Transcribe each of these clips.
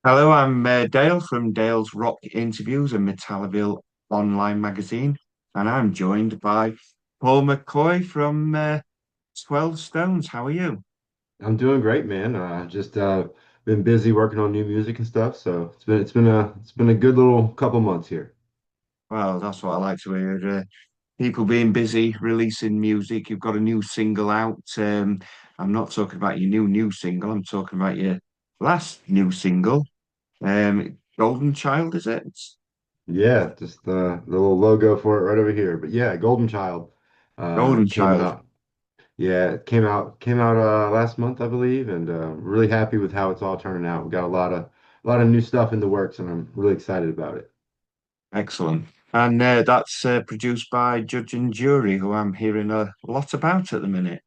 Hello, I'm Dale from Dale's Rock Interviews and Metalliville online magazine, and I'm joined by Paul McCoy from 12 Stones. How are you? I'm doing great, man. Just been busy working on new music and stuff, so it's been a good little couple months here. Well, that's what I like to hear. People being busy releasing music. You've got a new single out. I'm not talking about your new single. I'm talking about your last new single, Golden Child, is it? Yeah, just the little logo for it right over here. But yeah, Golden Child Golden came Child. out. Yeah, it came out last month, I believe, and really happy with how it's all turning out. We got a lot of new stuff in the works, and I'm really excited about it. Excellent. And that's produced by Judge and Jury, who I'm hearing a lot about at the minute.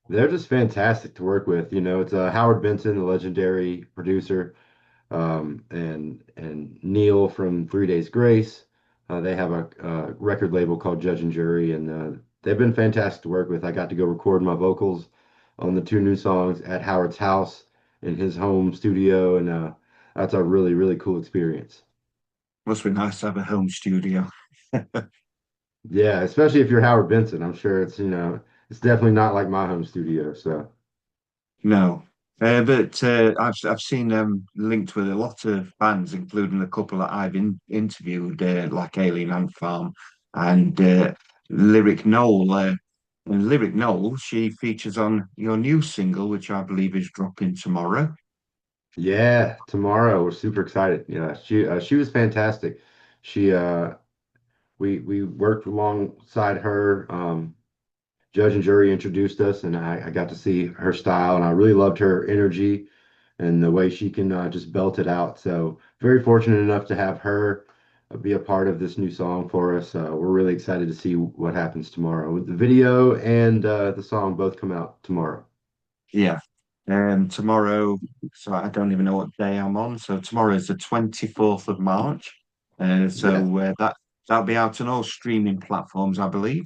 They're just fantastic to work with. It's Howard Benson, the legendary producer. And Neil from 3 Days Grace. They have a record label called Judge and Jury, and they've been fantastic to work with. I got to go record my vocals on the two new songs at Howard's house in his home studio, and that's a really, really cool experience. Must be nice to have a home studio. Yeah, especially if you're Howard Benson. I'm sure it's definitely not like my home studio. So. No. But I've seen them linked with a lot of bands, including a couple that I've interviewed, like Alien Ant Farm and Lyric Noel. And Lyric Noel, she features on your new single, which I believe is dropping tomorrow. Yeah, tomorrow we're super excited. Yeah, she was fantastic. She we worked alongside her. Judge and Jury introduced us, and I got to see her style, and I really loved her energy and the way she can just belt it out. So very fortunate enough to have her be a part of this new song for us. We're really excited to see what happens tomorrow. The video and the song both come out tomorrow. Yeah. Tomorrow, so I don't even know what day I'm on. So tomorrow is the 24th of March. Yeah. That'll be out on all streaming platforms, I believe.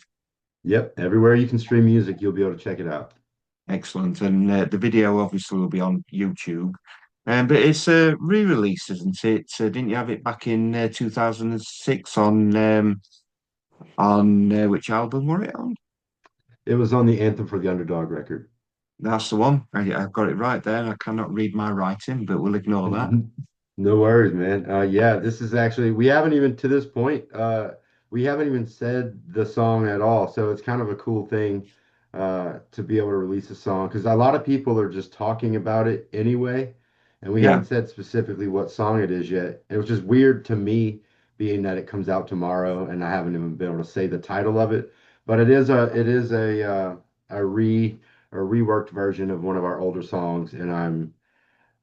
Yep. Everywhere you can stream music, you'll be able to check it out. Excellent. And the video obviously will be on YouTube. But it's a re-release, isn't it? Didn't you have it back in 2006 on which album were it on? It was on the Anthem for the Underdog record. That's the one. I've got it right there. I cannot read my writing, but we'll ignore that. No worries, man. Yeah, this is actually we haven't even to this point we haven't even said the song at all. So it's kind of a cool thing to be able to release a song because a lot of people are just talking about it anyway, and we Yeah. haven't said specifically what song it is yet. It was just weird to me being that it comes out tomorrow and I haven't even been able to say the title of it. But it is a reworked version of one of our older songs, and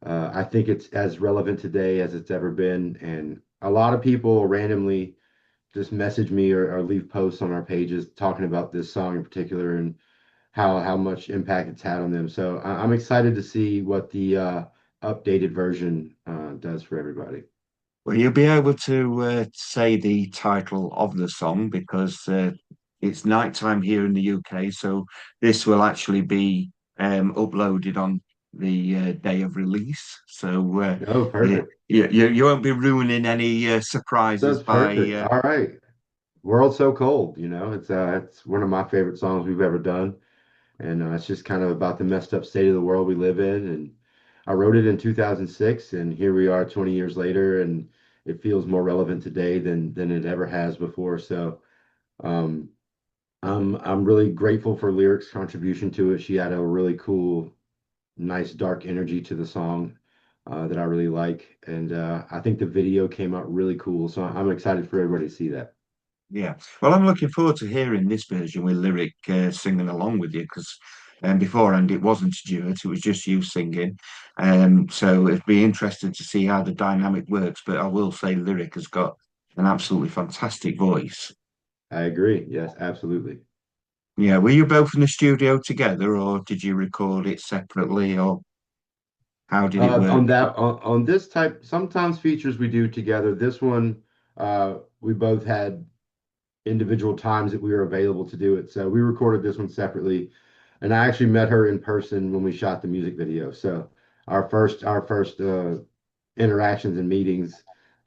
I think it's as relevant today as it's ever been. And a lot of people randomly just message me or leave posts on our pages talking about this song in particular and how much impact it's had on them. So I'm excited to see what the updated version does for everybody. Well, you'll be able to say the title of the song because it's nighttime here in the UK, so this will actually be uploaded on the day of release. So Oh, perfect. you won't be ruining any surprises That's by. perfect. All right. World's So Cold, it's one of my favorite songs we've ever done. And it's just kind of about the messed up state of the world we live in. And I wrote it in 2006, and here we are 20 years later, and it feels more relevant today than it ever has before. So um, I'm really grateful for Lyric's contribution to it. She had a really cool, nice, dark energy to the song that I really like, and I think the video came out really cool. So I'm excited for everybody to see that. Yeah. Well, I'm looking forward to hearing this version with Lyric singing along with you because beforehand it wasn't a duet, it was just you singing. So it'd be interesting to see how the dynamic works. But I will say Lyric has got an absolutely fantastic voice. I agree. Yes, absolutely. Yeah. Were you both in the studio together or did you record it separately or how did it work? On this type, sometimes features we do together. This one, we both had individual times that we were available to do it. So we recorded this one separately, and I actually met her in person when we shot the music video. So our first interactions and meetings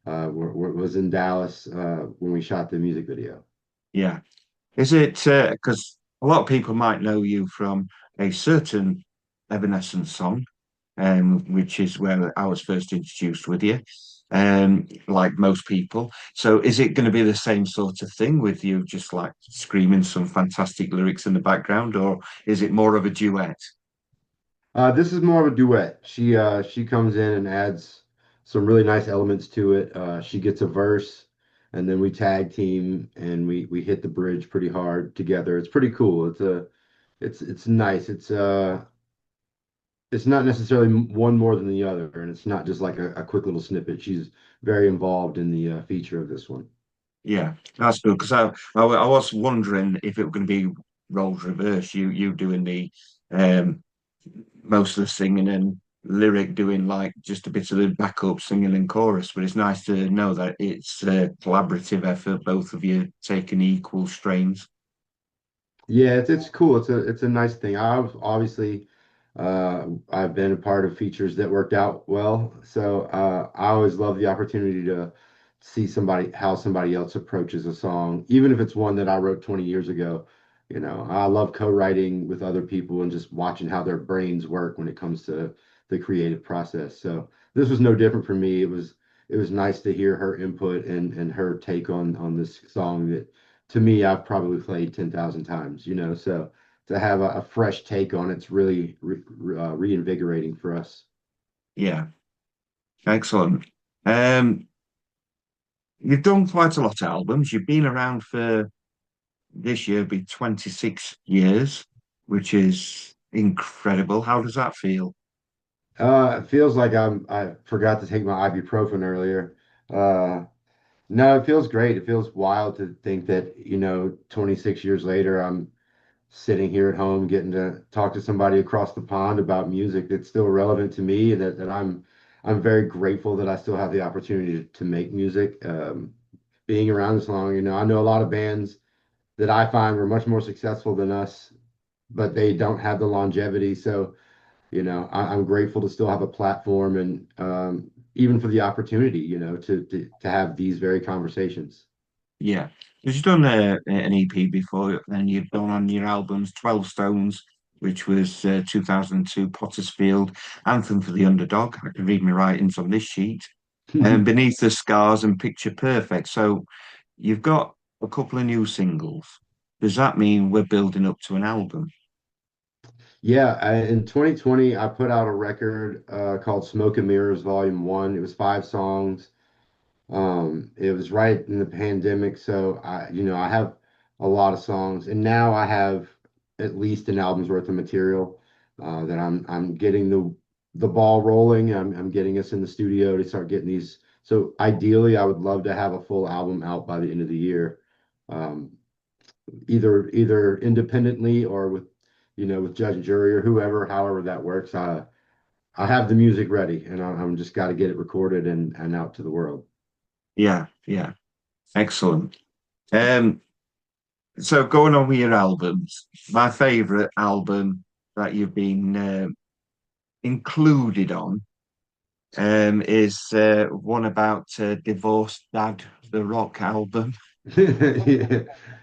was in Dallas when we shot the music video. Yeah. Is it because a lot of people might know you from a certain Evanescence song, which is where I was first introduced with you, like most people. So is it going to be the same sort of thing with you, just like screaming some fantastic lyrics in the background, or is it more of a duet? This is more of a duet. She comes in and adds some really nice elements to it. She gets a verse, and then we tag team and we hit the bridge pretty hard together. It's pretty cool. It's nice. It's not necessarily one more than the other, and it's not just like a quick little snippet. She's very involved in the feature of this one. Yeah, that's good because I was wondering if it were going to be roles reverse, you doing the um, most of the singing and lyric doing like just a bit of the backup singing and chorus. But it's nice to know that it's a collaborative effort, both of you taking equal strains. Yeah, it's cool. It's a nice thing. I've been a part of features that worked out well. So I always love the opportunity to see somebody how somebody else approaches a song, even if it's one that I wrote 20 years ago. You know, I love co-writing with other people and just watching how their brains work when it comes to the creative process. So this was no different for me. It was nice to hear her input and her take on this song that to me I've probably played 10,000 times, you know, so to have a fresh take on it's really reinvigorating for us. Yeah, excellent. Um, you've done quite a lot of albums. You've been around for this year, be 26 years, which is incredible. How does that feel? It feels like I forgot to take my ibuprofen earlier. Uh, no, it feels great. It feels wild to think that, 26 years later, I'm sitting here at home getting to talk to somebody across the pond about music that's still relevant to me and that I'm very grateful that I still have the opportunity to make music. Being around this long, I know a lot of bands that I find were much more successful than us, but they don't have the longevity. So, I'm grateful to still have a platform and even for the opportunity, to have these very conversations. Yeah, because you've done an EP before, and you've done on your albums 12 Stones, which was 2002, Pottersfield, Anthem for the Underdog. I can read my writings on this sheet. And Beneath the Scars and Picture Perfect. So you've got a couple of new singles. Does that mean we're building up to an album? Yeah, in 2020, I put out a record called Smoke and Mirrors Volume 1. It was 5 songs. It was right in the pandemic, so I have a lot of songs, and now I have at least an album's worth of material that I'm getting the ball rolling. I'm getting us in the studio to start getting these. So ideally, I would love to have a full album out by the end of the year. Um, either independently or with judge and jury or whoever, however that works. I have the music ready, and I'm just got to get it recorded and out to the world. Yeah, yeah, excellent. Um, so going on with your albums, my favorite album that you've been included on is one about divorced dad, the rock album. Yeah,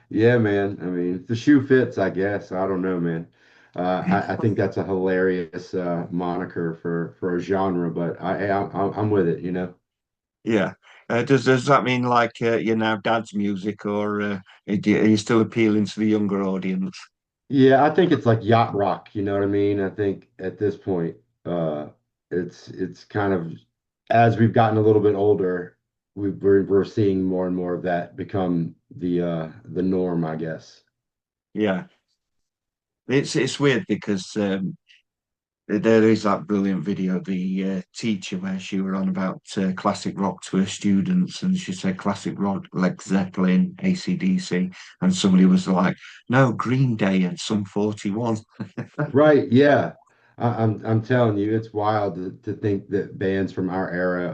yeah, man. I mean, if the shoe fits, I guess. I don't know, man. I think that's a hilarious moniker for a genre, but I'm with it, you know. Yeah. Does that mean like you're now dad's music, or are you still appealing to the younger audience? Yeah, I think it's like yacht rock, you know what I mean? I think at this point, uh, it's kind of as we've gotten a little bit older, we're seeing more and more of that become the norm, I guess. Yeah. It's weird because there is that brilliant video of the teacher where she were on about classic rock to her students, and she said classic rock, Led Zeppelin, AC/DC, and somebody was like, "No, Green Day and Sum 41." Right, yeah. I'm telling you, it's wild to think that bands from our era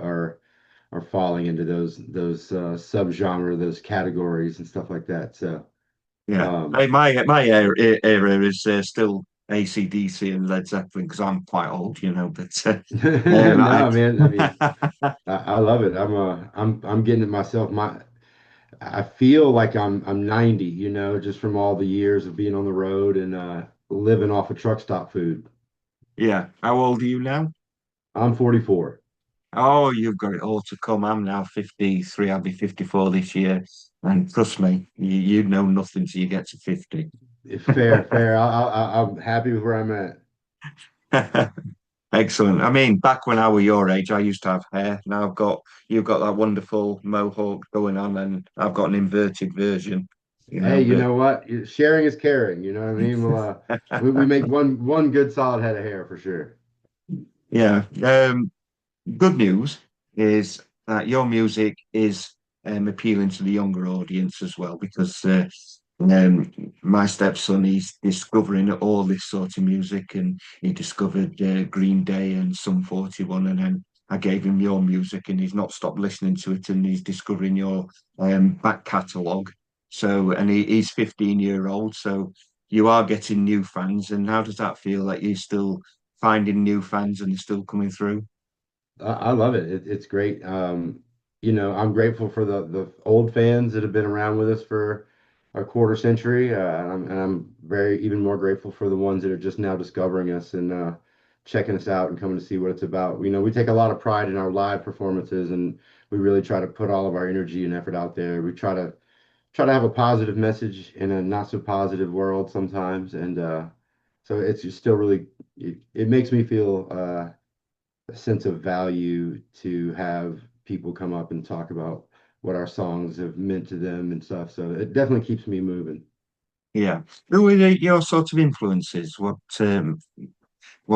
are falling into those subgenre, those categories and stuff like that. So, Yeah, um, hey, my era is still. AC/DC and Led Zeppelin because I'm quite old, but No, man. I mean, I love it. I'm getting it myself. I feel like I'm 90, just from all the years of being on the road and living off of truck stop food. yeah. How old are you now? I'm 44. Oh, you've got it all to come. I'm now 53. I'll be 54 this year. And trust me, you know nothing till you get to 50. Fair, fair. I'm happy with where I'm at. Excellent. I mean, back when I was your age, I used to have hair. Now you've got that wonderful mohawk going on, and I've got an inverted version, Hey, you but know what? Sharing is caring. You know what I mean? We make one good solid head of hair for sure. yeah. Good news is that your music is appealing to the younger audience as well, because um, my stepson, he's discovering all this sort of music, and he discovered Green Day and Sum 41, and then I gave him your music, and he's not stopped listening to it, and he's discovering your back catalogue. So, and he's 15-year-old, so you are getting new fans. And how does that feel that you're still finding new fans and they're still coming through? I love it. It's great. I'm grateful for the old fans that have been around with us for a quarter century, and I'm very even more grateful for the ones that are just now discovering us and checking us out and coming to see what it's about. We take a lot of pride in our live performances, and we really try to put all of our energy and effort out there. We try to have a positive message in a not so positive world sometimes, and so it's just still really it makes me feel. A sense of value to have people come up and talk about what our songs have meant to them and stuff. So it definitely keeps me moving. Yeah. Who were your sort of influences? What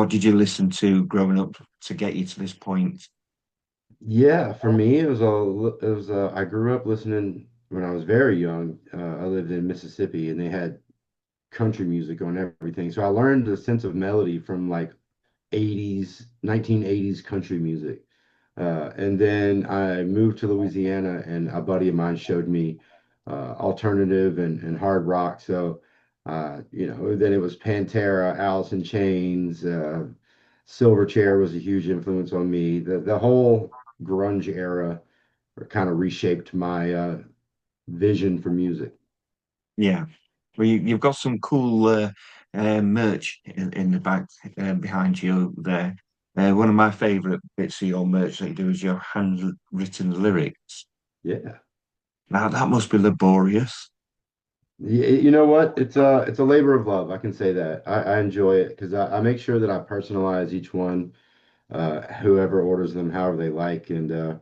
did you listen to growing up to get you to this point? Yeah, for me, I grew up listening when I was very young. I lived in Mississippi and they had country music on everything. So I learned the sense of melody from like 80s, 1980s country music. And then I moved to Louisiana, and a buddy of mine showed me alternative and hard rock. So, then it was Pantera, Alice in Chains, Silverchair was a huge influence on me. The whole grunge era kind of reshaped my vision for music. Yeah. Well, you've got some cool merch in the back behind you there. One of my favorite bits of your merch that you do is your handwritten lyrics. Yeah. Now, that must be laborious. You know what? It's a labor of love. I can say that. I enjoy it because I make sure that I personalize each one, whoever orders them, however they like, and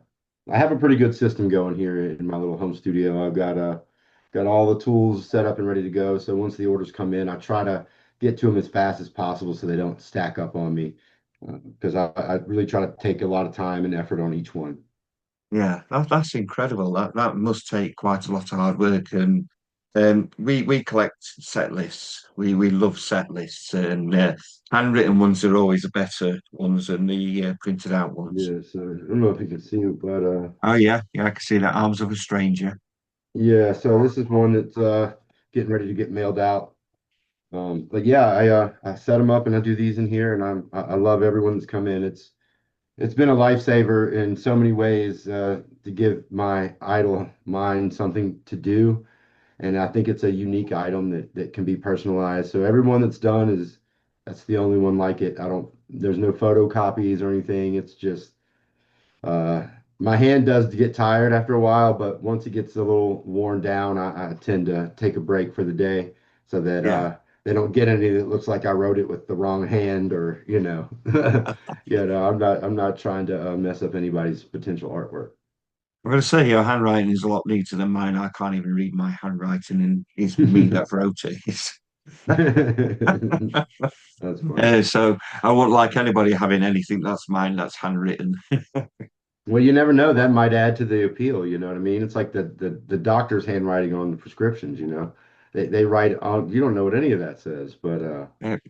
I have a pretty good system going here in my little home studio. I've got all the tools set up and ready to go. So once the orders come in, I try to get to them as fast as possible so they don't stack up on me, because I really try to take a lot of time and effort on each one. Yeah, that's incredible. That must take quite a lot of hard work. And we collect set lists. We love set lists, and handwritten ones are always the better ones than the printed out ones. Yeah, so I don't know if you can see it, but Oh yeah, yeah, I can see that. Arms of a Stranger. yeah, so this is one that's getting ready to get mailed out. But yeah, I set them up and I do these in here, and I love everyone that's come in. It's been a lifesaver in so many ways to give my idle mind something to do, and I think it's a unique item that can be personalized. So everyone that's done that's the only one like it. I don't. There's no photocopies or anything. It's just my hand does get tired after a while, but once it gets a little worn down, I tend to take a break for the day so that Yeah. they don't get any that looks like I wrote it with the wrong hand or, I'm not trying to mess up anybody's potential artwork. I'm going to say your handwriting is a lot neater than mine. I can't even read my handwriting, and it's me that wrote it. That's funny. So I won't like anybody having anything that's mine that's handwritten. Well, you never know. That might add to the appeal. You know what I mean? It's like the doctor's handwriting on the prescriptions. They write on. You don't know what any of that says, but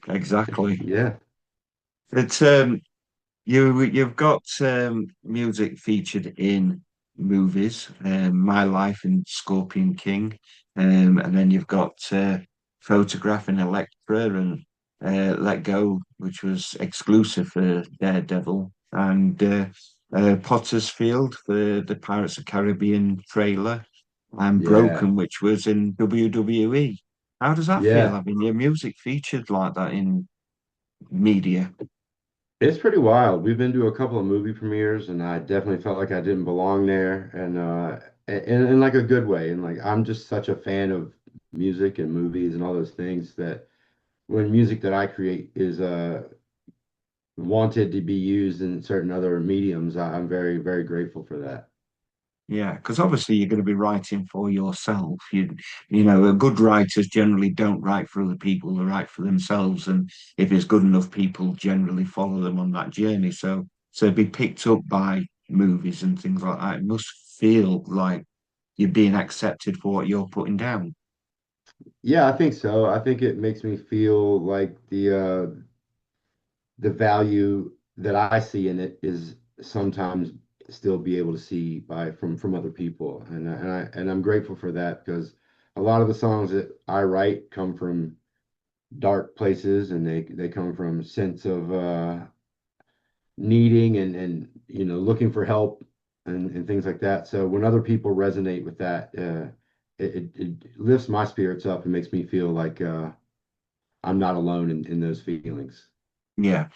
Exactly. yeah, It's you've got music featured in movies, My Life and Scorpion King, and then you've got Photograph and Electra and Let Go, which was exclusive for Daredevil, and Potter's Field for the Pirates of Caribbean trailer, and Yeah. Broken, which was in WWE. How does that feel Yeah. having your music featured like that in media? It's pretty wild. We've been to a couple of movie premieres, and I definitely felt like I didn't belong there, and in like a good way. And like I'm just such a fan of music and movies and all those things that when music that I create is wanted to be used in certain other mediums, I'm very, very grateful for that. Yeah, because obviously you're going to be writing for yourself. You know, good writers generally don't write for other people; they write for themselves. And if it's good enough, people generally follow them on that journey. So be picked up by movies and things like that. It must feel like you're being accepted for what you're putting down. Yeah, I think so. I think it makes me feel like the value that I see in it is sometimes still be able to see by from other people, and I'm grateful for that because a lot of the songs that I write come from dark places, and they come from a sense of needing and looking for help and things like that. So when other people resonate with that, it lifts my spirits up and makes me feel like I'm not alone in those feelings. Yeah,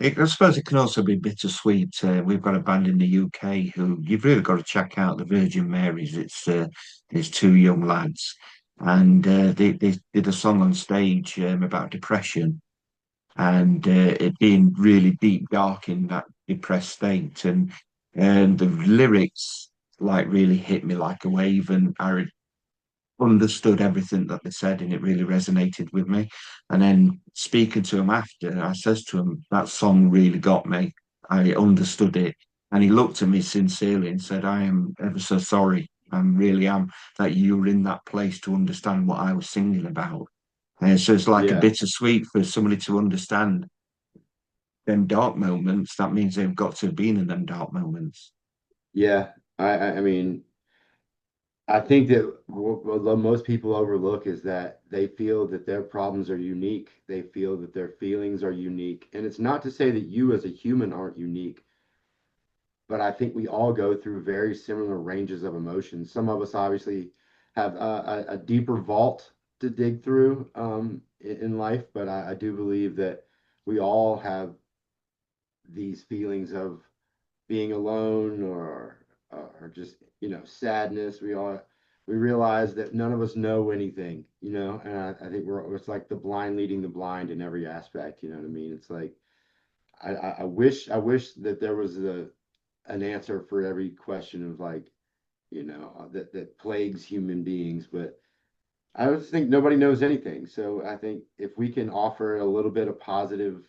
I suppose it can also be bittersweet. We've got a band in the UK who you've really got to check out, the Virgin Marys. It's two young lads, and they did a song on stage about depression and it being really deep, dark in that depressed state, and the lyrics like really hit me like a wave, and I understood everything that they said and it really resonated with me. And then speaking to him after, I says to him, that song really got me. I understood it. And he looked at me sincerely and said, I am ever so sorry. I really am that you were in that place to understand what I was singing about. And so it's like a Yeah, bittersweet for somebody to understand them dark moments. That means they've got to have been in them dark moments. yeah. I mean, I think that what most people overlook is that they feel that their problems are unique. They feel that their feelings are unique. And it's not to say that you as a human aren't unique, but I think we all go through very similar ranges of emotions. Some of us obviously have a deeper vault to dig through in life, but I do believe that we all have these feelings of being alone or just sadness. We realize that none of us know anything, and I think it's like the blind leading the blind in every aspect. You know what I mean? It's like I wish that there was an answer for every question of like that plagues human beings, but I just think nobody knows anything. So I think if we can offer a little bit of positive,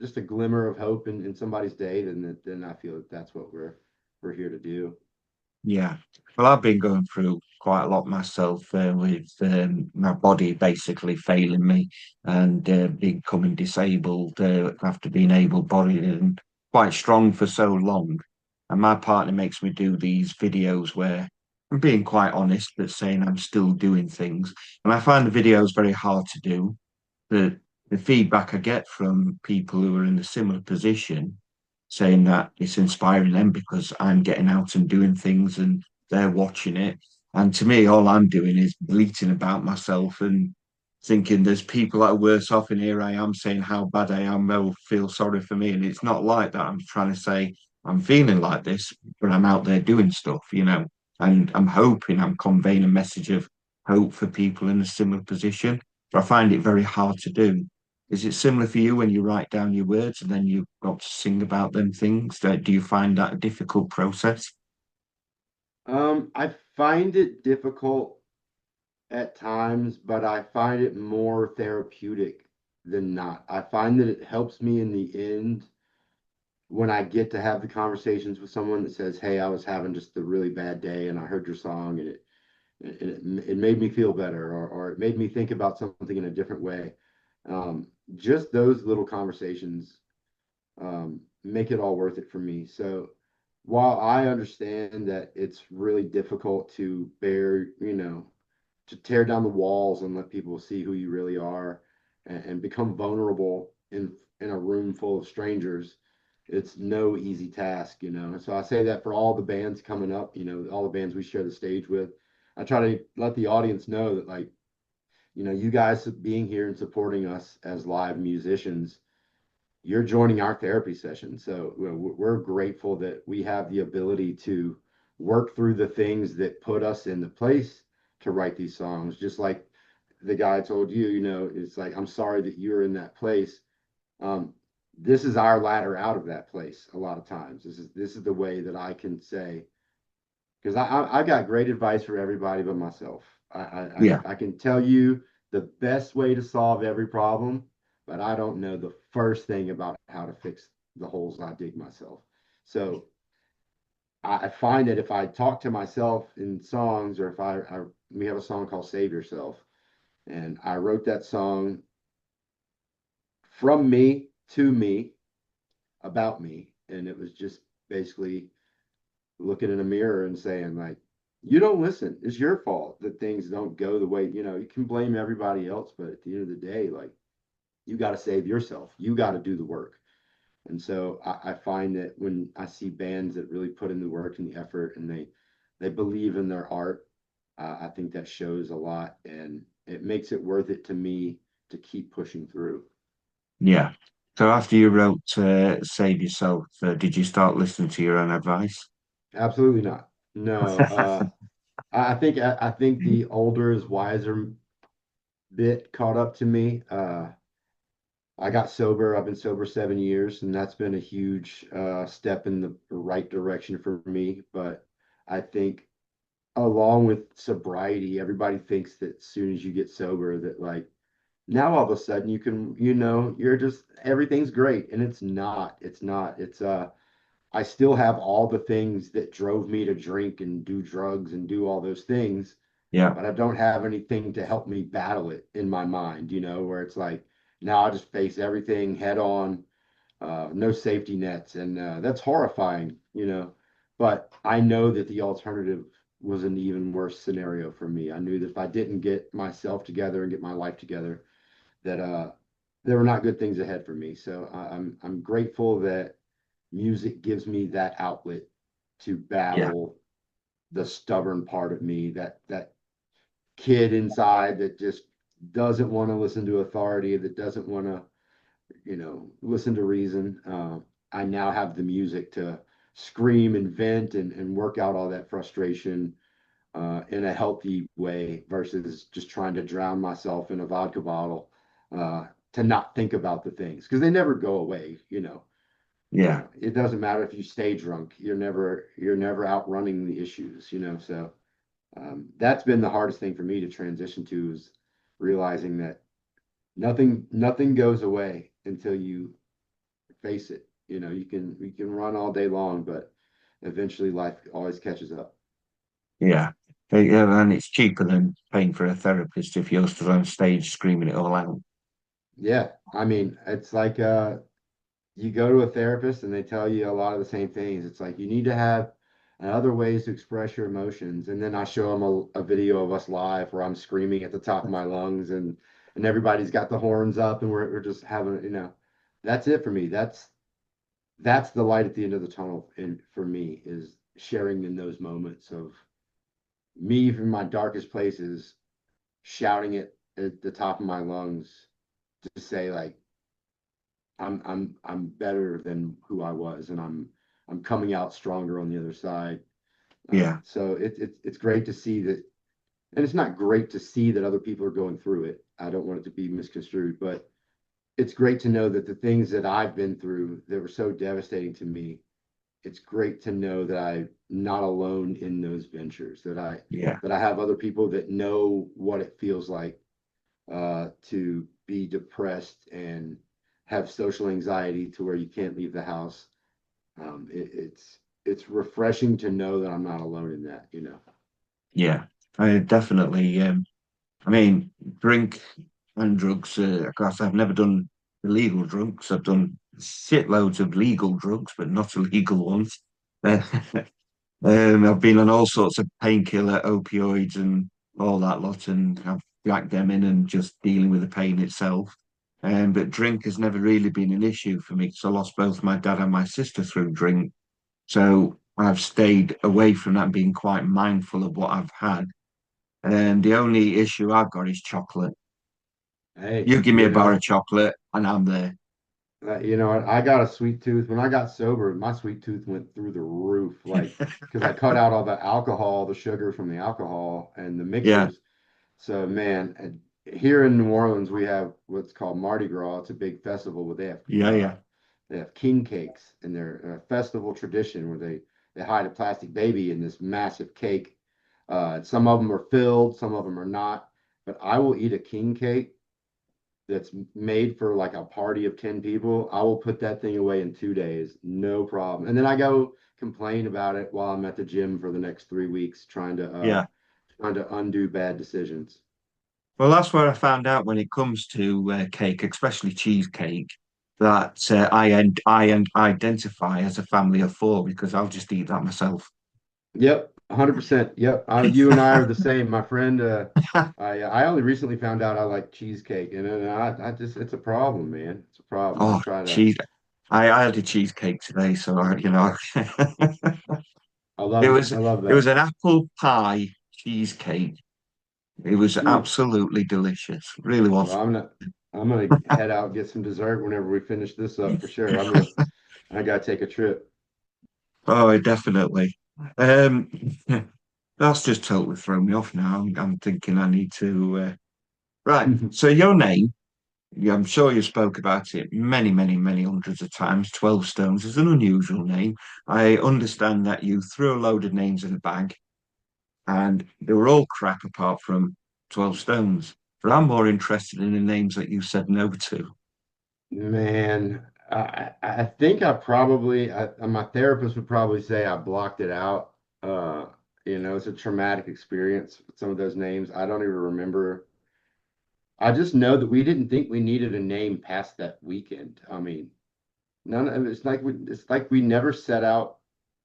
just a glimmer of hope in somebody's day, then I feel that that's what we're here to do. Yeah. Well, I've been going through quite a lot myself with my body basically failing me and becoming disabled after being able-bodied and quite strong for so long. And my partner makes me do these videos where I'm being quite honest, but saying I'm still doing things. And I find the videos very hard to do. The feedback I get from people who are in a similar position saying that it's inspiring them because I'm getting out and doing things and they're watching it. And to me, all I'm doing is bleating about myself and thinking there's people that are worse off, and here I am saying how bad I am. They'll feel sorry for me. And it's not like that. I'm trying to say I'm feeling like this, but I'm out there doing stuff. And I'm hoping I'm conveying a message of hope for people in a similar position. But I find it very hard to do. Is it similar for you when you write down your words and then you've got to sing about them things? Do you find that a difficult process? I find it difficult at times, but I find it more therapeutic than not. I find that it helps me in the end when I get to have the conversations with someone that says, "Hey, I was having just a really bad day, and I heard your song, and it made me feel better, or it made me think about something in a different way." Just those little conversations make it all worth it for me. So while I understand that it's really difficult to bear, to tear down the walls and let people see who you really are, and become vulnerable in a room full of strangers. It's no easy task, you know. And so I say that for all the bands coming up, you know, all the bands we share the stage with. I try to let the audience know that, like, you know, you guys being here and supporting us as live musicians, you're joining our therapy session. So we're grateful that we have the ability to work through the things that put us in the place to write these songs. Just like the guy told you, you know, it's like, I'm sorry that you're in that place. Um, this is our ladder out of that place. A lot of times, this is the way that I can say, because I got great advice for everybody but myself. Yeah, I can tell you the best way to solve every problem, but I don't know the first thing about how to fix the holes I dig myself. So I find that if I talk to myself in songs, or if we have a song called Save Yourself, and I wrote that song from me to me about me, and it was just basically looking in a mirror and saying, like, you don't listen. It's your fault that things don't go the way, you know, you can blame everybody else, but at the end of the day, like, you got to save yourself. You got to do the work. And so I find that when I see bands that really put in the work and the effort, and they believe in their art, I think that shows a lot, and it makes it worth it to me to keep pushing through. yeah. So after you wrote Save Yourself, did you start listening to your own advice? Absolutely not. No. I think the older is wiser bit caught up to me. I got sober. I've been sober 7 years, and that's been a huge step in the right direction for me. But I think, along with sobriety, everybody thinks that as soon as you get sober, that, like, now all of a sudden you can, you know, you're just, everything's great, and it's not. It's not. It's I still have all the things that drove me to drink and do drugs and do all those things, Yeah, but I don't have anything to help me battle it in my mind, you know, where it's like, now I just face everything head on, no safety nets. And that's horrifying, you know. But I know that the alternative was an even worse scenario for me. I knew that if I didn't get myself together and get my life together, that there were not good things ahead for me. So I'm grateful that music gives me that outlet to yeah, battle the stubborn part of me, that kid inside that just doesn't want to listen to authority, that doesn't want to, you know, listen to reason. I now have the music to scream and vent and work out all that frustration in a healthy way versus just trying to drown myself in a vodka bottle to not think about the things because they never go away, you know. yeah, It doesn't matter if you stay drunk, you're never outrunning the issues, you know. So that's been the hardest thing for me to transition to, is realizing that nothing goes away until you face it. You know, you can run all day long, but eventually life always catches up. yeah. Yeah, and it's cheaper than paying for a therapist if you're stood on stage screaming it all out. Yeah, I mean, it's like you go to a therapist and they tell you a lot of the same things. It's like you need to have other ways to express your emotions. And then I show them a video of us live where I'm screaming at the top of my lungs, and everybody's got the horns up, and we're just having, you know, that's it for me. That's the light at the end of the tunnel, and for me, is sharing in those moments of me from my darkest places, shouting it at the top of my lungs to say, like, I'm better than who I was, and I'm coming out stronger on the other side. Yeah, So it's great to see that, and it's not great to see that other people are going through it. I don't want it to be misconstrued, but it's great to know that the things that I've been through that were so devastating to me, it's great to know that I'm not alone in those ventures. yeah, That I have other people that know what it feels like to be depressed and have social anxiety to where you can't leave the house. It's refreshing to know that I'm not alone in that, you know. yeah. I definitely. I mean, drink and drugs. Of course, I've never done illegal drugs. I've done shitloads of legal drugs, but not illegal ones. Uh, I've been on all sorts of painkiller, opioids, and all that lot, and I've jacked them in and just dealing with the pain itself. But drink has never really been an issue for me because I lost both my dad and my sister through drink. So I've stayed away from that and been quite mindful of what I've had. And the only issue I've got is chocolate. Hey, You give me a bar of chocolate and I'm there. I got a sweet tooth. When I got sober, my sweet tooth went through the roof, like because I cut out all the alcohol, the sugar from the alcohol and the Yeah, mixers. So man, and here in New Orleans, we have what's called Mardi Gras. It's a big festival where yeah, yeah, they have king cakes in their festival tradition where they hide a plastic baby in this massive cake. Some of them are filled, some of them are not. But I will eat a king cake that's made for like a party of 10 people. I will put that thing away in 2 days, no problem. And then I go complain about it while I'm at the gym for the next 3 weeks, yeah. trying to undo bad decisions. Well, that's where I found out when it comes to cake, especially cheesecake, that I identify as a family of four because I'll just eat that myself. Yep, 100%. Yep. You and I are the same. My friend, I only recently found out I like cheesecake, and I just it's a problem, man. It's a problem. I Oh, try to. cheese! I had a cheesecake today, so I love it. I love it was that. an apple pie cheesecake. It was Mm. absolutely delicious. Really was. Well, I'm gonna head out and get some dessert whenever we finish this up for sure. I gotta take a trip. Oh, definitely. Um, that's just totally thrown me off now. I'm thinking I need to. Right. So your name, yeah, I'm sure you spoke about it many, many, many hundreds of times. 12 Stones is an unusual name. I understand that you threw a load of names in a bag and they were all crap apart from 12 Stones. But I'm more interested in the names that you said no to. Man, I think my therapist would probably say I blocked it out. Uh, it's a traumatic experience with some of those names. I don't even remember. I just know that we didn't think we needed a name past that weekend. I mean, none of it's like we never set out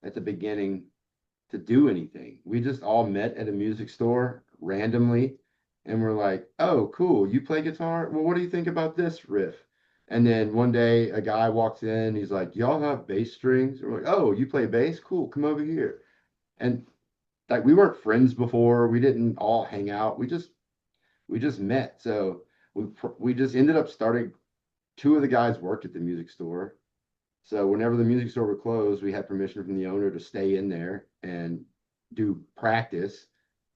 at the beginning to do anything. We just all met at a music store randomly and we're like, oh, cool, you play guitar? Well, what do you think about this riff? And then one day a guy walks in, he's like, y'all have bass strings? We're like, oh, you play bass? Cool, come over here. And like we weren't friends before, we didn't all hang out. We just met. So we just ended up starting. Two of the guys worked at the music store. So whenever the music store would close, we had permission from the owner to stay in there and do practice.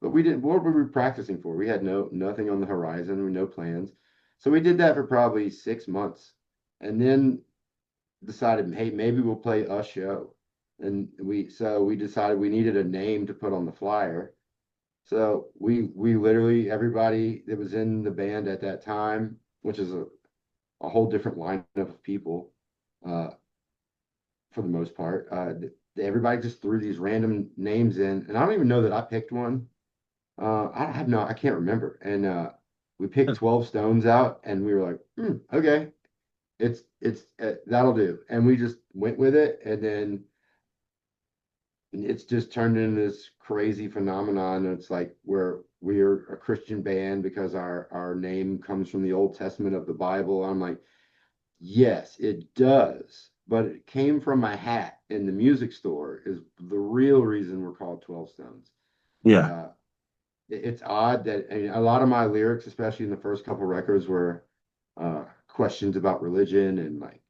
But we didn't. What were we practicing for? We had nothing on the horizon, no plans. So we did that for probably 6 months, and then decided, hey, maybe we'll play a show. And we decided we needed a name to put on the flyer. So we literally everybody that was in the band at that time, which is a whole different lineup of people. Uh, for the most part. Everybody just threw these random names in, and I don't even know that I picked one. I can't remember. And we picked 12 Stones out, and we were like, okay, it's that'll do. And we just went with it, and then it's just turned into this crazy phenomenon. It's like we're a Christian band because our name comes from the Old Testament of the Bible. I'm like, yes, it does. But it came from my hat in the music store is the real reason we're called 12 Stones. Yeah, Uh, it's odd that a lot of my lyrics, especially in the first couple records, were questions about religion and like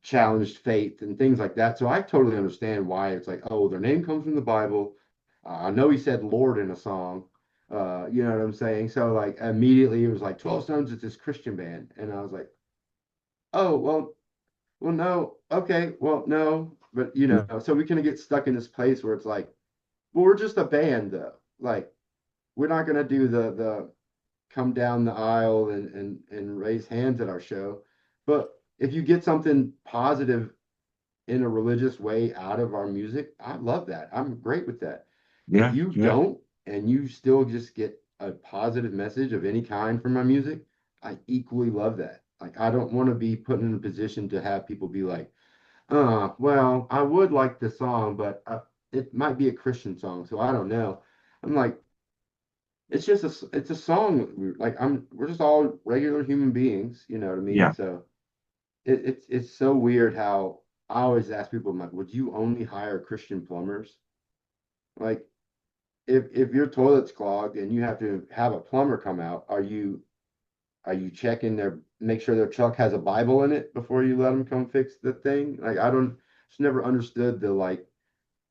challenged faith and things like that. So I totally understand why it's like, oh, their name comes from the Bible. I know he said Lord in a song. You know what I'm saying? So like immediately it was like 12 Stones is this Christian band. And I was like, oh, well, no, okay, well, no, but so we kind of get stuck in this place where it's like, well, we're just a band though. Like, we're not gonna do the come down the aisle and raise hands at our show. But if you get something positive in a religious way out of our music, I love that. I'm great with that. If yeah, you yeah, don't and you still just get a positive message of any kind from my music, I equally love that. Like, I don't want to be put in a position to have people be like, well, I would like the song, but it might be a Christian song, so I don't know. I'm like, it's a song. Like we're just all regular human beings, you know what I mean? Yeah, So it's so weird how I always ask people, I'm like, would you only hire Christian plumbers? Like if your toilet's clogged and you have to have a plumber come out, are you checking their make sure their truck has a Bible in it before you let them come fix the thing? Like I don't just never understood the like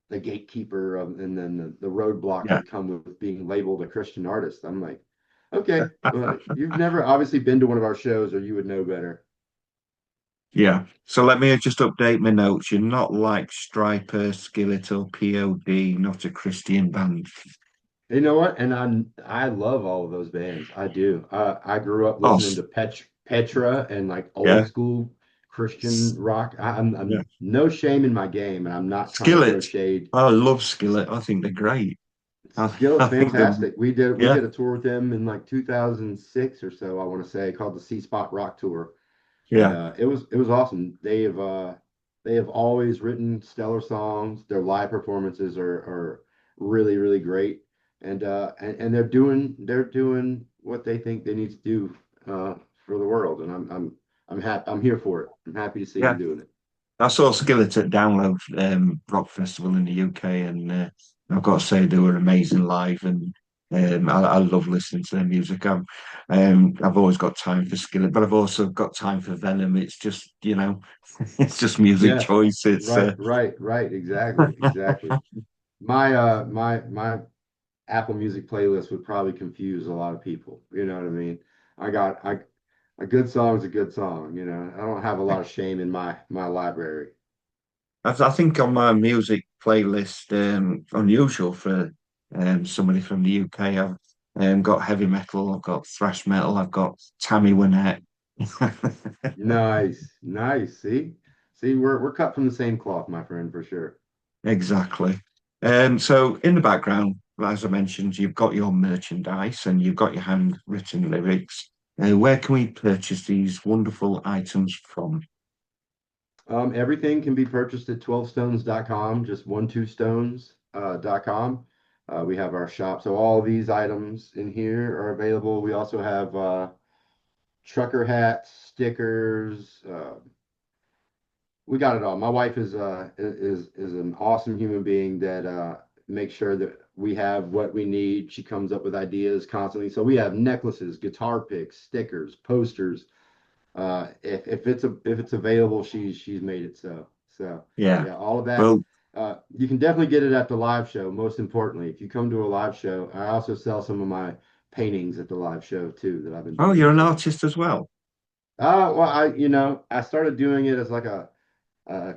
the gatekeeper and then the roadblocks yeah. that come with being labeled a Christian artist. I'm like, okay, well, you've never obviously been to one of our shows or you would know better. Yeah. So let me just update my notes. You're not like Striper, Skillet, or POD, not a Christian band. You know what? And I love all of those bands. I do. I grew up Oh, listening to Petra and like old yeah. school Christian rock. Yeah. I'm no shame in my game, and I'm not trying to throw Skillet. shade. I love Skillet. I think they're great. Skillet's I think they're, fantastic. We yeah, did a tour with them in like 2006 or so, I want to say, called the C Spot Rock Tour. And yeah, it was awesome. They have always written stellar songs. Their live performances are really really great, and they're doing what they think they need to do for the world, and I'm here for it. I'm happy to see yeah. them doing it. I saw Skillet at Download Rock Festival in the UK, and I've got to say they were amazing live, and I love listening to their music. I've always got time for Skillet, but I've also got time for Venom. It's just, it's just music Yeah, choice. It's right, exactly, exactly. My Apple Music playlist would probably confuse a lot of people. You know what I mean? I a good song is a good song. You know, I don't have a lot of shame in my library. I think on my music playlist, unusual for somebody from the UK. I've got heavy metal, I've got thrash metal, I've got Tammy Wynette. Nice, nice. See, we're cut from the same cloth, my friend, for sure. Exactly. So in the background, as I mentioned, you've got your merchandise and you've got your handwritten lyrics. Where can we purchase these wonderful items from? Everything can be purchased at 12stones.com, just 12stones dot com. We have our shop, so all these items in here are available. We also have trucker hats, stickers. We got it all. My wife is an awesome human being that makes sure that we have what we need. She comes up with ideas constantly. So we have necklaces, guitar picks, stickers, posters. If it's available, she's made it so. So Yeah. yeah, all of that. Well, You can definitely get it at the live show. Most importantly, if you come to a live show, I also sell some of my paintings at the live show too that I've been oh, doing. you're an So, artist as well. well, I started doing it as like a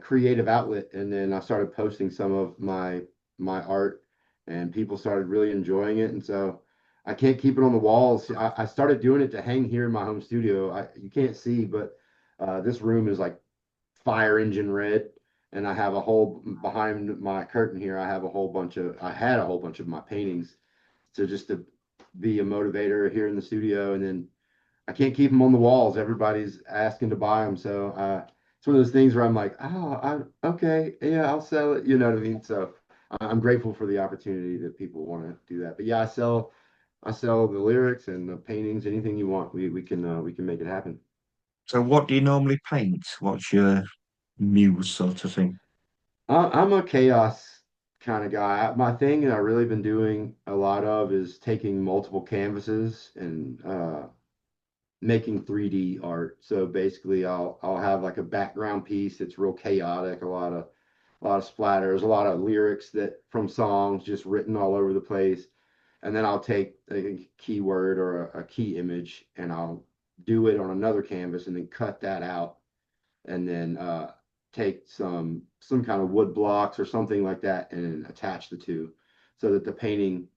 creative outlet, and then I started posting some of my art, and people started really enjoying it, and so I can't keep it on the walls. I started doing it to hang here in my home studio. You can't see, but this room is like fire engine red, and I have a whole behind my curtain here. I had a whole bunch of my paintings to be a motivator here in the studio, and then I can't keep them on the walls. Everybody's asking to buy them. So it's one of those things where I'm like, okay, yeah, I'll sell it. You know what I mean? So I'm grateful for the opportunity that people want to do that. But yeah, I sell the lyrics and the paintings, anything you want. We can make it happen. So what do you normally paint? What's your muse sort of thing? I'm a chaos kind of guy. My thing that I've really been doing a lot of is taking multiple canvases and making 3D art. So basically I'll have like a background piece that's real chaotic, a lot of splatters, a lot of lyrics that from songs just written all over the place. And then I'll take a keyword or a key image and I'll do it on another canvas and then cut that out and then take some kind of wood blocks or something like that and attach the two so that the painting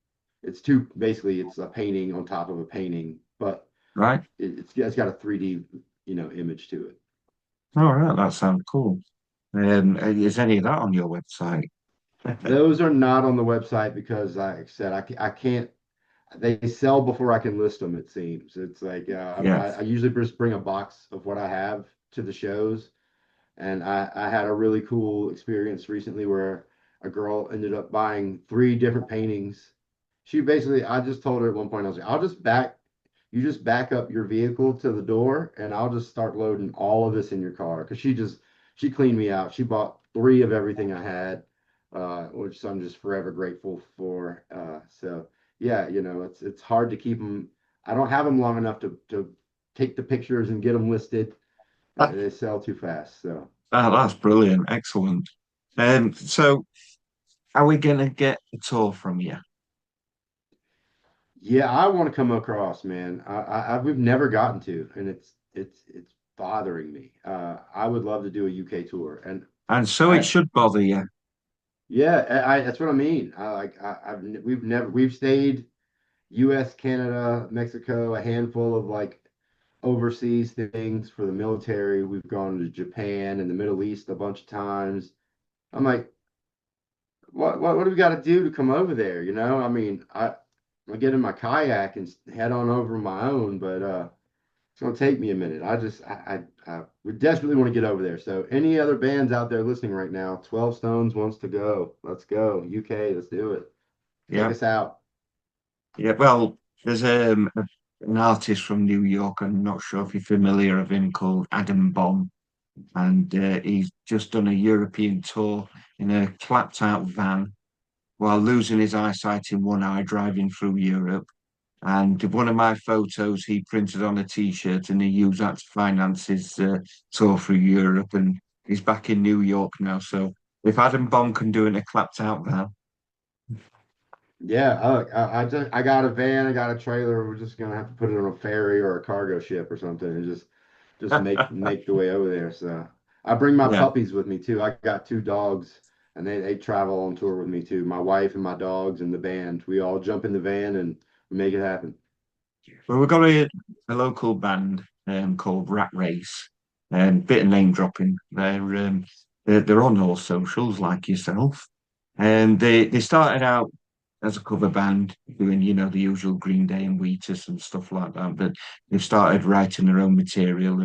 it's two basically it's a painting on top of a painting, but Right? it's got a 3D, image to it. All right, that sounds cool. Is any of that on your website? Those are not on the website because, like I said, I can't. They sell before I can list them. It seems it's like Yeah, I usually just bring a box of what I have to the shows, and I had a really cool experience recently where a girl ended up buying three different paintings. she basically, I just told her at one point, I was like, you just back up your vehicle to the door and I'll just start loading all of this in your car. Cause she cleaned me out. She bought three of everything I had, which I'm just forever grateful for. So yeah, it's hard to keep them. I don't have them long enough to take the pictures and get them listed. That, They sell too fast. So that's brilliant, excellent. So are we gonna get a tour from you? yeah, I want to come across, man. We've never gotten to, and it's bothering me. I would love to do a UK tour, and And so it I should bother you. yeah, that's what I mean. We've stayed U.S., Canada, Mexico, a handful of like overseas things for the military. We've gone to Japan and the Middle East a bunch of times. I'm like, what do we got to do to come over there? I mean, I get in my kayak and head on over on my own, but it's gonna take me a minute. I would desperately want to get over there. So any other bands out there listening right now, 12 Stones wants to go. Let's go. UK, let's do it. Take Yeah. us out. Yeah. Well, there's an artist from New York. I'm not sure if you're familiar of him called Adam Bomb, and he's just done a European tour in a clapped out van while losing his eyesight in one eye driving through Europe. And one of my photos he printed on a t-shirt and he used that to finance his tour through Europe. And he's back in New York now. So if Adam Bomb can do it in a clapped out van, Yeah, I got a van, I got a trailer. We're just gonna have to put it on a ferry or a cargo ship or something and just make the way over there. So I bring my yeah. puppies with me too. I got two dogs and they travel on tour with me too. My wife and my dogs and the band. We all jump in the van and make it happen. Well, we've got a local band called Rat Race. Bit of name dropping. They're on all socials like yourself. And they started out as a cover band doing, the usual Green Day and Wheatus and stuff like that. But they've started writing their own material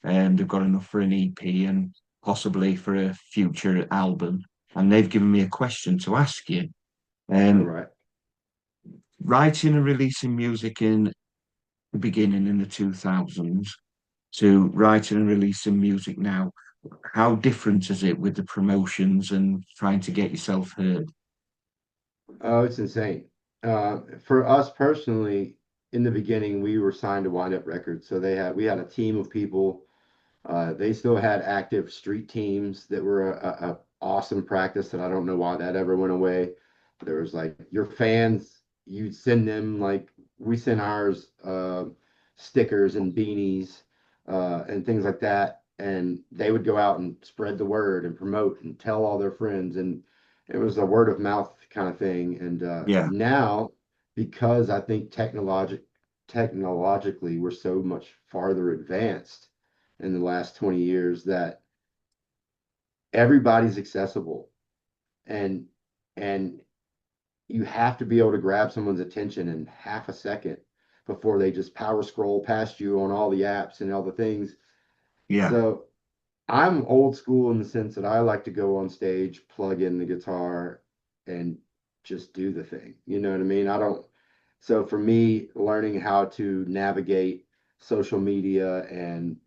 and they've got enough for an EP and possibly for a future album. And they've given me a question to ask you. All Um, right. Writing and releasing music in the beginning in the 2000s to writing and releasing music now, how different is it with the promotions and trying to get yourself heard? Oh, it's insane. For us personally, in the beginning, we were signed to Wind Up Records, so we had a team of people. They still had active street teams that were a awesome practice that I don't know why that ever went away. There was like your fans, you'd send them like we sent ours stickers and beanies and things like that, and they would go out and spread the word and promote and tell all their friends, and it was a word of mouth kind of thing. And Yeah, now, because I think technologically we're so much farther advanced in the last 20 years that everybody's accessible and and you have to be able to grab someone's attention in half a second before they just power scroll past you on all the apps and all the things. yeah, So I'm old school in the sense that I like to go on stage, plug in the guitar and just do the thing. You know what I mean? I don't So for me, learning how to navigate social media and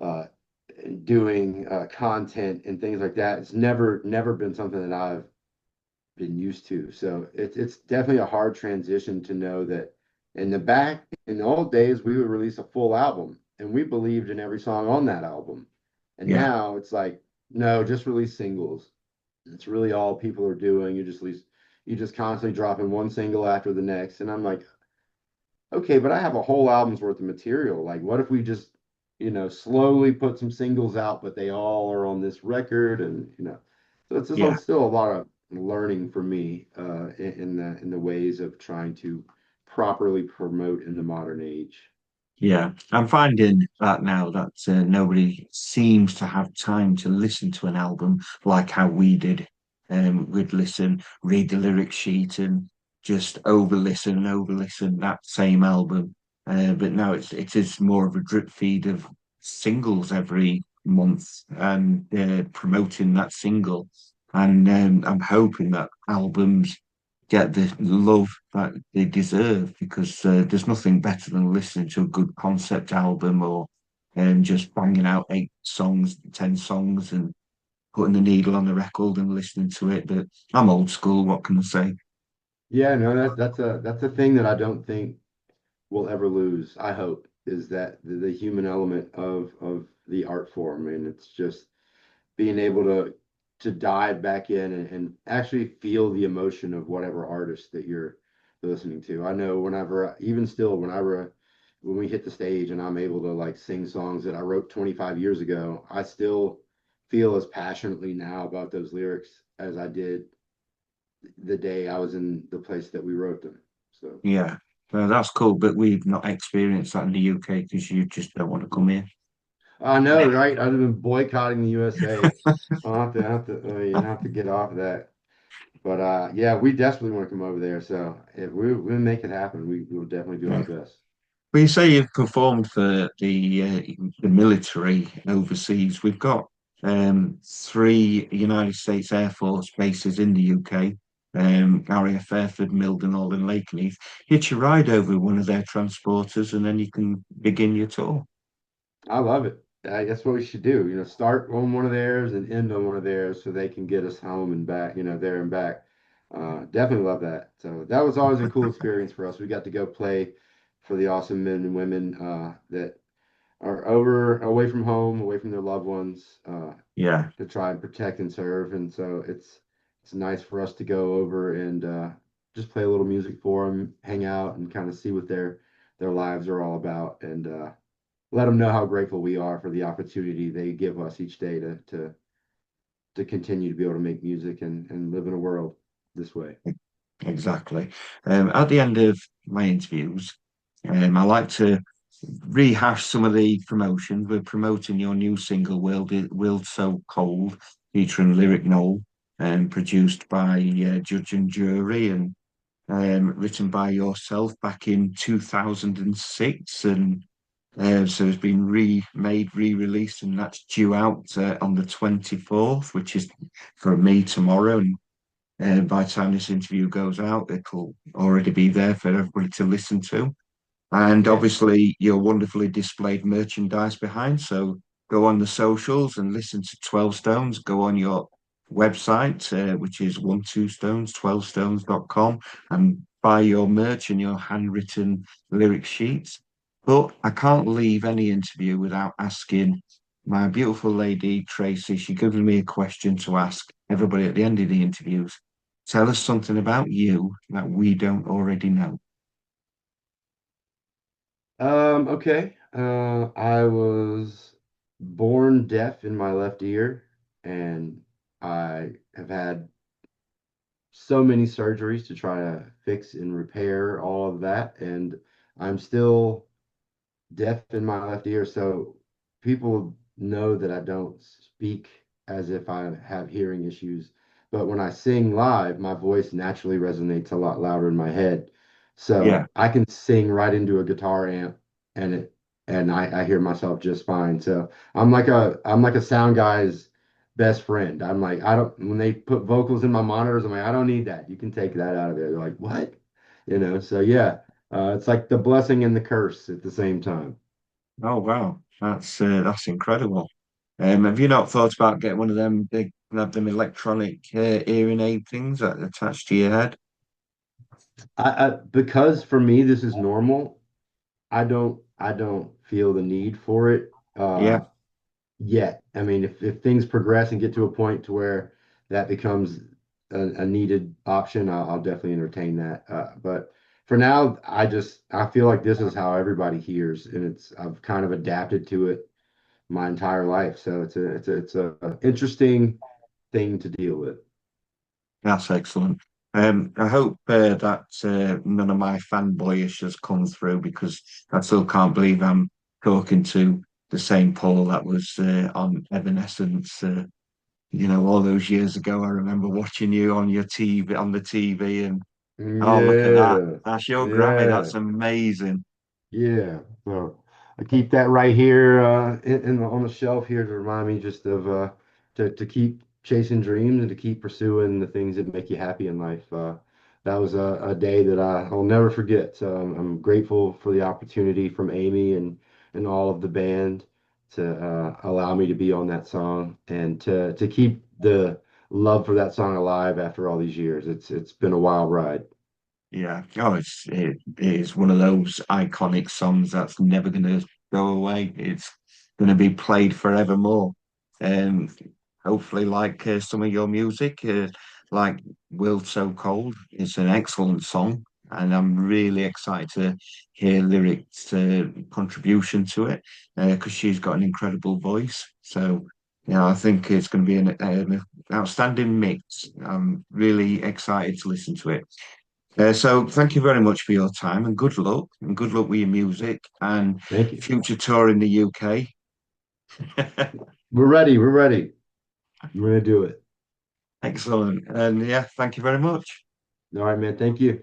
uh, doing content and things like that. It's never been something that I've been used to. So it's definitely a hard transition to know that in the old days we would release a full album and we believed in every song on that album. And yeah, now it's like, no, just release singles. It's really all people are doing. You just constantly dropping one single after the next. And I'm like, okay, but I have a whole album's worth of material. Like, what if we just, slowly put some singles out, but they all are on this record, and so it's yeah. just still a lot of learning for me in the ways of trying to properly promote in the modern age. Yeah, I'm finding that now that nobody seems to have time to listen to an album like how we did. We'd listen, read the lyric sheet, and just over listen and over listen that same album. But now it is more of a drip feed of singles every month and promoting that single. And I'm hoping that albums get the love that they deserve because there's nothing better than listening to a good concept album or just banging out 8 songs, 10 songs, and putting the needle on the record and listening to it. But I'm old school. What can I say? Yeah, no, that's a thing that I don't think we'll ever lose. I hope is that the human element of the art form, and it's just being able to dive back in and actually feel the emotion of whatever artist that you're listening to. I know whenever, even still, whenever when we hit the stage and I'm able to like sing songs that I wrote 25 years ago, I still feel as passionately now about those lyrics as I did the day I was in the place that we wrote them. So Yeah, that's cool. But we've not experienced that in the UK because you just don't want to come here. I know, right? I've been boycotting the USA. You have to get off of that. But yeah, we desperately want to come over there. So if we make it happen, we will definitely do our Yeah. best. Well, you say you've performed for the military overseas. We've got 3 United States Air Force bases in the UK. RAF Fairford, Mildenhall, and Lakenheath. Hitch a ride over one of their transporters, and then you can begin your tour. I love it. That's what we should do. Start on one of theirs and end on one of theirs so they can get us home and back, there and back. Definitely love that. So that was always a cool experience for us. We got to go play for the awesome men and women that are away from home, away from their loved ones, Yeah, to try and protect and serve. And so it's nice for us to go over and just play a little music for them, hang out, and kind of see what their lives are all about, and let them know how grateful we are for the opportunity they give us each day to continue to be able to make music and live in a world this way. exactly. At the end of my interviews, I like to rehash some of the promotions. We're promoting your new single, World So Cold, featuring Lyric Noel, produced by Judge and Jury and written by yourself back in 2006. And so it's been remade, re-released, and that's due out on the 24th, which is for me tomorrow. And by the time this interview goes out, it'll already be there for everybody to listen to. And Yeah. obviously, your wonderfully displayed merchandise behind. So go on the socials and listen to 12 Stones. Go on your website, which is 12stones, 12stones.com, and buy your merch and your handwritten lyric sheets. But I can't leave any interview without asking my beautiful lady, Tracy. She gives me a question to ask everybody at the end of the interviews. Tell us something about you that we don't already know. Okay. I was born deaf in my left ear, and I have had so many surgeries to try to fix and repair all of that, and I'm still deaf in my left ear, so people know that I don't speak as if I have hearing issues. But when I sing live, my voice naturally resonates a lot louder in my head. Yeah. So I can sing right into a guitar amp and I hear myself just fine. So I'm like a sound guy's best friend. I'm like, I don't when they put vocals in my monitors, I'm like, I don't need that. You can take that out of there. They're like, what? So yeah. It's like the blessing and the curse at the same time. Oh wow, that's incredible. Have you not thought about getting one of them big, have them electronic hearing aid things that attached to your head? Because for me this is normal. I don't feel the need for it Yeah, yet. I mean, if things progress and get to a point to where that becomes a needed option, I'll definitely entertain that. But for now, I feel like this is how everybody hears, and I've kind of adapted to it my entire life. So it's a interesting thing to deal with. that's excellent. I hope that none of my fanboyish has come through because I still can't believe I'm talking to the same Paul that was on Evanescence. All those years ago. I remember watching you on your TV, on the TV, and oh, look at that. Yeah, That's your Grammy. yeah. That's amazing. Yeah, so I keep that right here on the shelf here to remind me just of to keep chasing dreams and to keep pursuing the things that make you happy in life. that was a day that I'll never forget. So I'm grateful for the opportunity from Amy and all of the band to allow me to be on that song and to keep the love for that song alive after all these years. It's been a wild ride. Yeah. Oh, it is one of those iconic songs that's never going to go away. It's going to be played forevermore. Um, hopefully, like some of your music, like "World So Cold," it's an excellent song, and I'm really excited to hear lyrics contribution to it because she's got an incredible voice. So, I think it's going to be an outstanding mix. I'm really excited to listen to it. So thank you very much for your time and good luck with your music and Thank you. future tour in the UK. We're ready. We're ready. We're gonna do it. Excellent. And yeah, thank you very much. All right, man. Thank you.